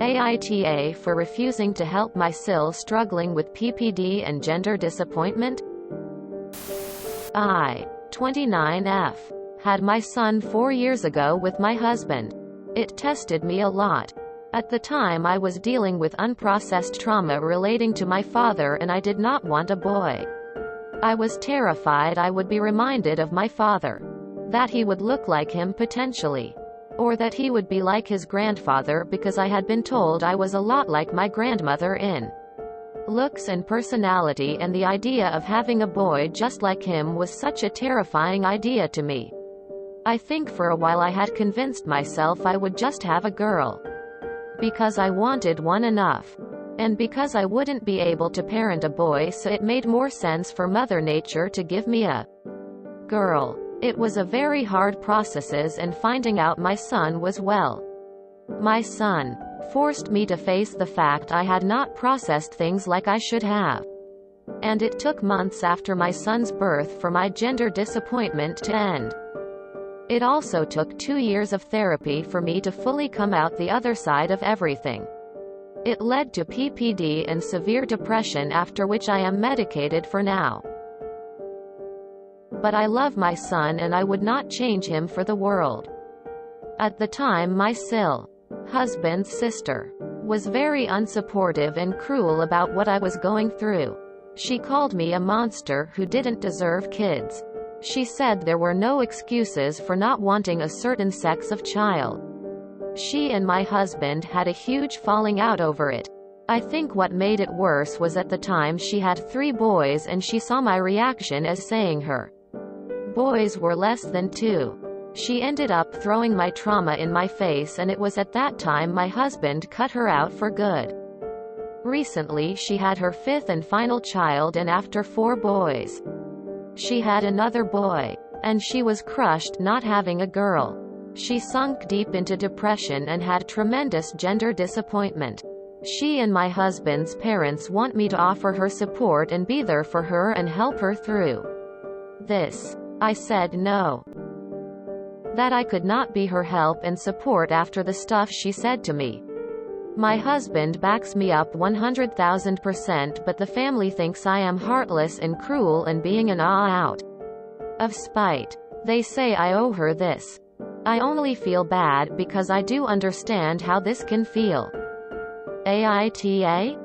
AITA for refusing to help my SIL struggling with PPD and gender disappointment? I, 29F, had my son 4 years ago with my husband. It tested me a lot. At the time I was dealing with unprocessed trauma relating to my father and I did not want a boy. I was terrified I would be reminded of my father. That he would look like him potentially. Or that he would be like his grandfather because I had been told I was a lot like my grandmother in looks and personality, and the idea of having a boy just like him was such a terrifying idea to me. I think for a while I had convinced myself I would just have a girl. Because I wanted one enough. And because I wouldn't be able to parent a boy, so it made more sense for Mother Nature to give me a girl. It was a very hard process, and finding out my son was, well, my son forced me to face the fact I had not processed things like I should have. And it took months after my son's birth for my gender disappointment to end. It also took 2 years of therapy for me to fully come out the other side of everything. It led to PPD and severe depression, after which I am medicated for now. But I love my son and I would not change him for the world. At the time my SIL husband's sister was very unsupportive and cruel about what I was going through. She called me a monster who didn't deserve kids. She said there were no excuses for not wanting a certain sex of child. She and my husband had a huge falling out over it. I think what made it worse was at the time she had 3 boys and she saw my reaction as saying her boys were less than 2. She ended up throwing my trauma in my face, and it was at that time my husband cut her out for good. Recently she had her 5th and final child, and after 4 boys, she had another boy. And she was crushed not having a girl. She sunk deep into depression and had tremendous gender disappointment. She and my husband's parents want me to offer her support and be there for her and help her through this. I said no. That I could not be her help and support after the stuff she said to me. My husband backs me up 100,000%, but the family thinks I am heartless and cruel and being an out of spite. They say I owe her this. I only feel bad because I do understand how this can feel. AITA?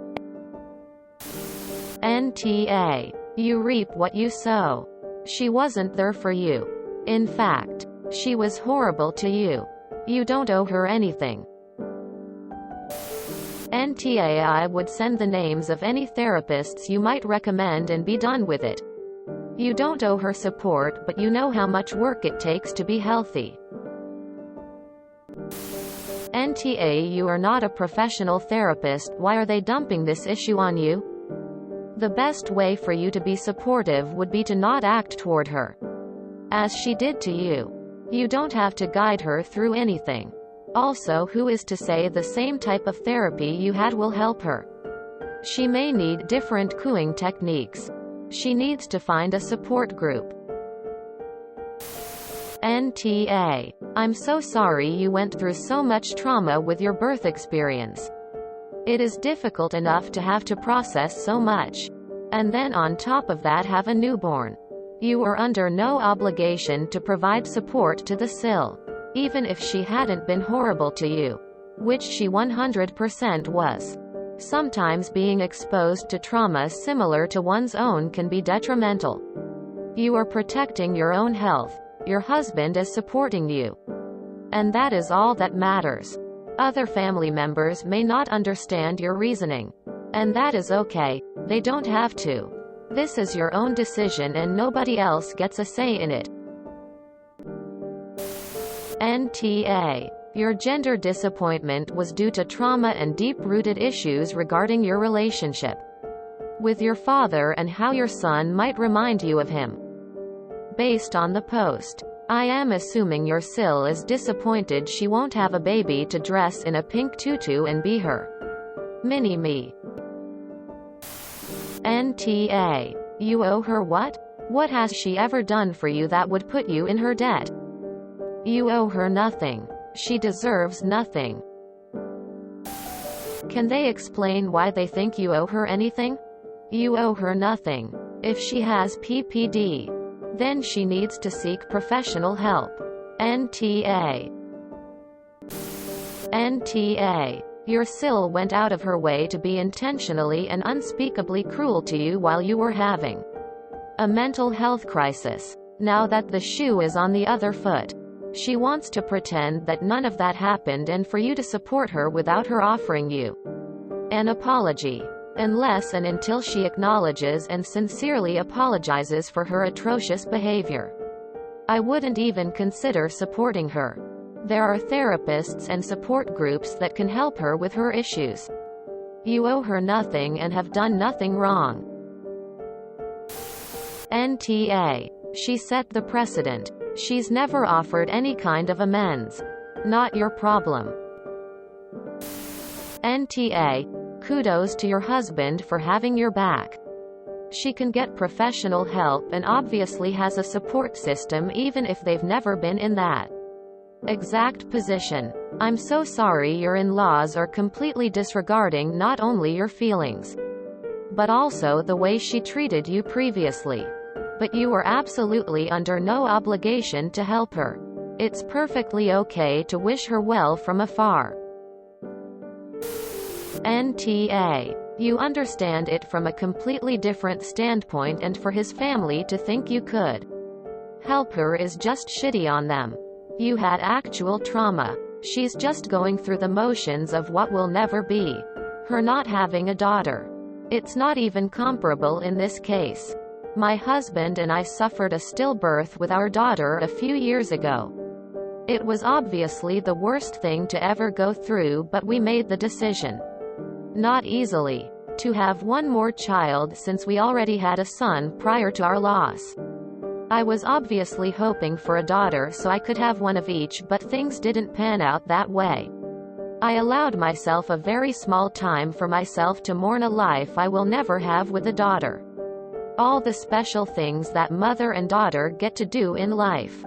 NTA. You reap what you sow. She wasn't there for you. In fact, she was horrible to you. You don't owe her anything. NTA. I would send the names of any therapists you might recommend and be done with it. You don't owe her support, but you know how much work it takes to be healthy. NTA. You are not a professional therapist. Why are they dumping this issue on you? The best way for you to be supportive would be to not act toward her as she did to you. You don't have to guide her through anything. Also, who is to say the same type of therapy you had will help her? She may need different cooing techniques. She needs to find a support group. NTA. I'm so sorry you went through so much trauma with your birth experience. It is difficult enough to have to process so much. And then on top of that have a newborn. You are under no obligation to provide support to the SIL. Even if she hadn't been horrible to you. Which she 100% was. Sometimes being exposed to trauma similar to one's own can be detrimental. You are protecting your own health. Your husband is supporting you. And that is all that matters. Other family members may not understand your reasoning. And that is okay. They don't have to. This is your own decision and nobody else gets a say in it. NTA. Your gender disappointment was due to trauma and deep-rooted issues regarding your relationship with your father and how your son might remind you of him. Based on the post, I am assuming your SIL is disappointed she won't have a baby to dress in a pink tutu and be her mini-me. NTA. You owe her what? What has she ever done for you that would put you in her debt? You owe her nothing. She deserves nothing. Can they explain why they think you owe her anything? You owe her nothing. If she has PPD, then she needs to seek professional help. NTA. NTA. Your SIL went out of her way to be intentionally and unspeakably cruel to you while you were having a mental health crisis. Now that the shoe is on the other foot, she wants to pretend that none of that happened and for you to support her without her offering you an apology. Unless and until she acknowledges and sincerely apologizes for her atrocious behavior, I wouldn't even consider supporting her. There are therapists and support groups that can help her with her issues. You owe her nothing and have done nothing wrong. NTA. She set the precedent. She's never offered any kind of amends. Not your problem. NTA. Kudos to your husband for having your back. She can get professional help and obviously has a support system even if they've never been in that exact position. I'm so sorry your in-laws are completely disregarding not only your feelings, but also the way she treated you previously. But you were absolutely under no obligation to help her. It's perfectly okay to wish her well from afar. NTA. You understand it from a completely different standpoint, and for his family to think you could help her is just shitty on them. You had actual trauma. She's just going through the motions of what will never be. Her not having a daughter. It's not even comparable in this case. My husband and I suffered a stillbirth with our daughter a few years ago. It was obviously the worst thing to ever go through, but we made the decision, not easily, to have one more child since we already had a son prior to our loss. I was obviously hoping for a daughter so I could have one of each, but things didn't pan out that way. I allowed myself a very small time for myself to mourn a life I will never have with a daughter. All the special things that mother and daughter get to do in life.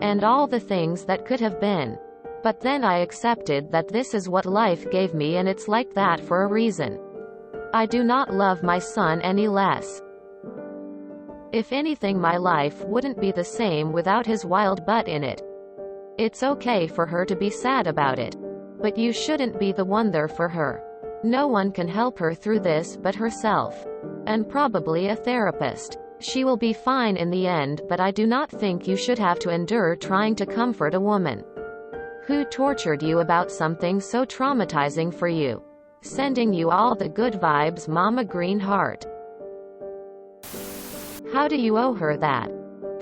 And all the things that could have been. But then I accepted that this is what life gave me and it's like that for a reason. I do not love my son any less. If anything, my life wouldn't be the same without his wild butt in it. It's okay for her to be sad about it. But you shouldn't be the one there for her. No one can help her through this but herself. And probably a therapist. She will be fine in the end, but I do not think you should have to endure trying to comfort a woman who tortured you about something so traumatizing for you. Sending you all the good vibes, Mama Green Heart. How do you owe her that?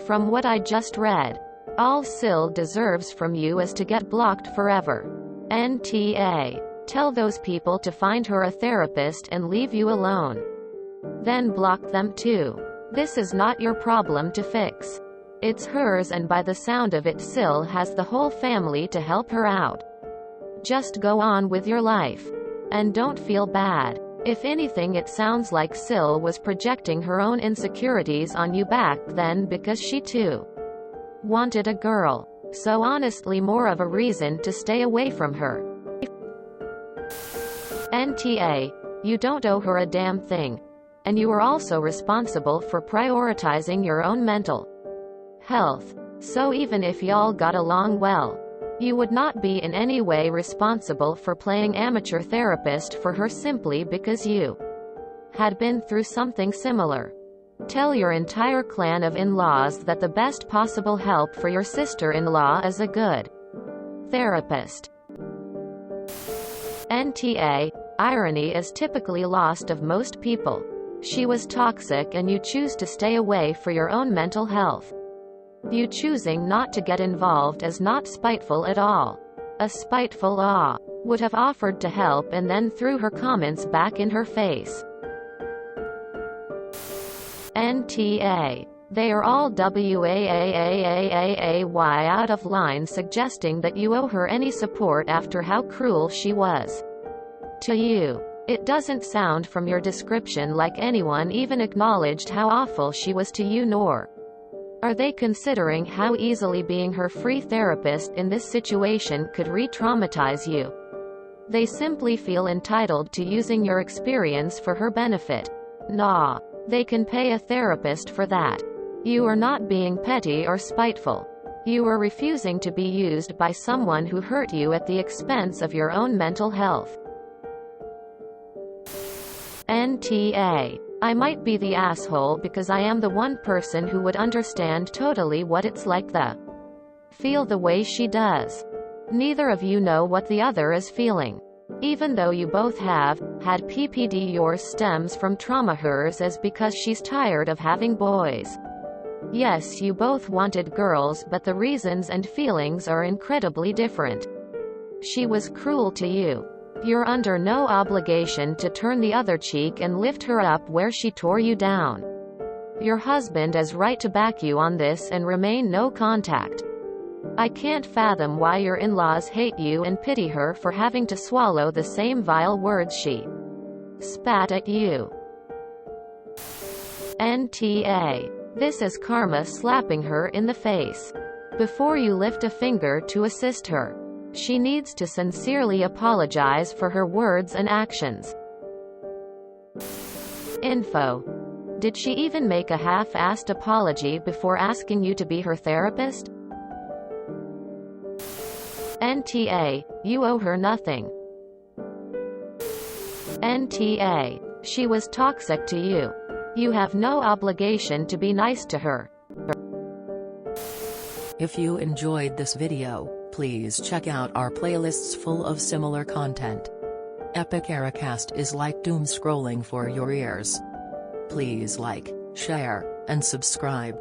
From what I just read, all SIL deserves from you is to get blocked forever. NTA. Tell those people to find her a therapist and leave you alone. Then block them too. This is not your problem to fix. It's hers, and by the sound of it, SIL has the whole family to help her out. Just go on with your life. And don't feel bad. If anything, it sounds like SIL was projecting her own insecurities on you back then because she too wanted a girl. So honestly, more of a reason to stay away from her. NTA. You don't owe her a damn thing. And you are also responsible for prioritizing your own mental health. So even if y'all got along well, you would not be in any way responsible for playing amateur therapist for her simply because you had been through something similar. Tell your entire clan of in-laws that the best possible help for your sister-in-law is a good therapist. NTA. Irony is typically lost of most people. She was toxic and you choose to stay away for your own mental health. You choosing not to get involved is not spiteful at all. A spiteful would have offered to help and then threw her comments back in her face. NTA. They are all WAAAAAAY out of line, suggesting that you owe her any support after how cruel she was to you. It doesn't sound from your description like anyone even acknowledged how awful she was to you, nor are they considering how easily being her free therapist in this situation could re-traumatize you. They simply feel entitled to using your experience for her benefit. Nah. They can pay a therapist for that. You are not being petty or spiteful. You are refusing to be used by someone who hurt you at the expense of your own mental health. NTA. I might be the asshole because I am the one person who would understand totally what it's like to feel the way she does. Neither of you know what the other is feeling. Even though you both have had PPD, yours stems from trauma, hers is because she's tired of having boys. Yes, you both wanted girls, but the reasons and feelings are incredibly different. She was cruel to you. You're under no obligation to turn the other cheek and lift her up where she tore you down. Your husband is right to back you on this and remain no contact. I can't fathom why your in-laws hate you and pity her for having to swallow the same vile words she spat at you. NTA. This is karma slapping her in the face. Before you lift a finger to assist her, she needs to sincerely apologize for her words and actions. Info. Did she even make a half-assed apology before asking you to be her therapist? NTA. You owe her nothing. NTA. She was toxic to you. You have no obligation to be nice to her. If you enjoyed this video, please check out our playlists full of similar content. Epic Ericast is like doom scrolling for your ears. Please like, share, and subscribe.